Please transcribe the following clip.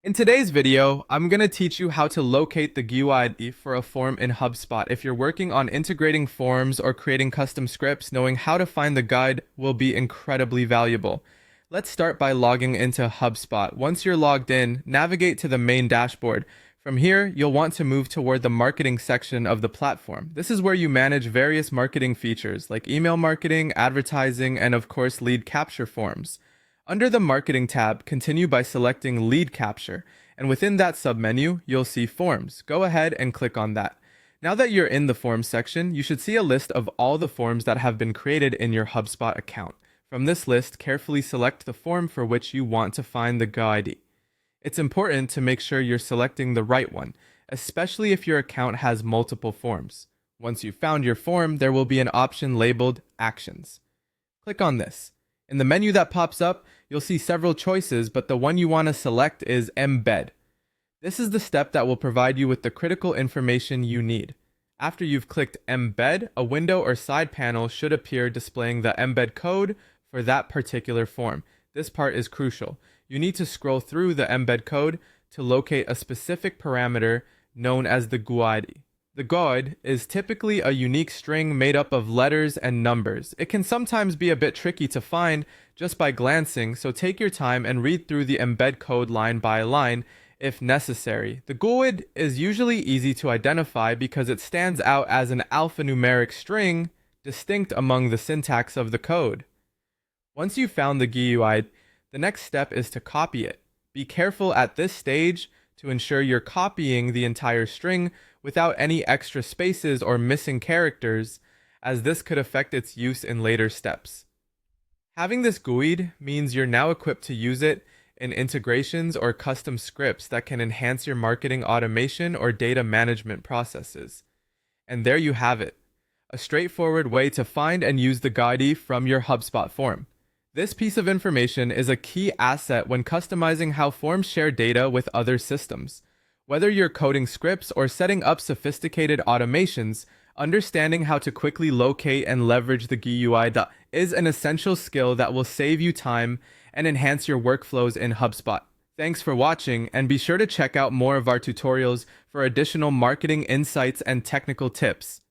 In today's video, I'm going to teach you how to locate the GUID for a form in HubSpot. If you're working on integrating forms or creating custom scripts, knowing how to find the guide will be incredibly valuable. Let's start by logging into HubSpot. Once you're logged in, navigate to the main dashboard. From here, you'll want to move toward the marketing section of the platform. This is where you manage various marketing features like email marketing, advertising, and of course, lead capture forms. Under the Marketing tab, continue by selecting Lead Capture, and within that submenu, you'll see Forms. Go ahead and click on that. Now that you're in the Forms section, you should see a list of all the forms that have been created in your HubSpot account. From this list, carefully select the form for which you want to find the GUID. It's important to make sure you're selecting the right one, especially if your account has multiple forms. Once you've found your form, there will be an option labeled Actions. Click on this. In the menu that pops up, you'll see several choices, but the one you want to select is Embed. This is the step that will provide you with the critical information you need. After you've clicked Embed, a window or side panel should appear displaying the embed code for that particular form. This part is crucial. You need to scroll through the embed code to locate a specific parameter known as the GUID. The GUID is typically a unique string made up of letters and numbers. It can sometimes be a bit tricky to find just by glancing, so take your time and read through the embed code line by line if necessary. The GUID is usually easy to identify because it stands out as an alphanumeric string distinct among the syntax of the code. Once you've found the GUID, the next step is to copy it. Be careful at this stage to ensure you're copying the entire string without any extra spaces or missing characters, as this could affect its use in later steps. Having this GUID means you're now equipped to use it in integrations or custom scripts that can enhance your marketing automation or data management processes. And there you have it, a straightforward way to find and use the GUID from your HubSpot form. This piece of information is a key asset when customizing how forms share data with other systems. Whether you're coding scripts or setting up sophisticated automations, understanding how to quickly locate and leverage the GUID is an essential skill that will save you time and enhance your workflows in HubSpot. Thanks for watching, and be sure to check out more of our tutorials for additional marketing insights and technical tips.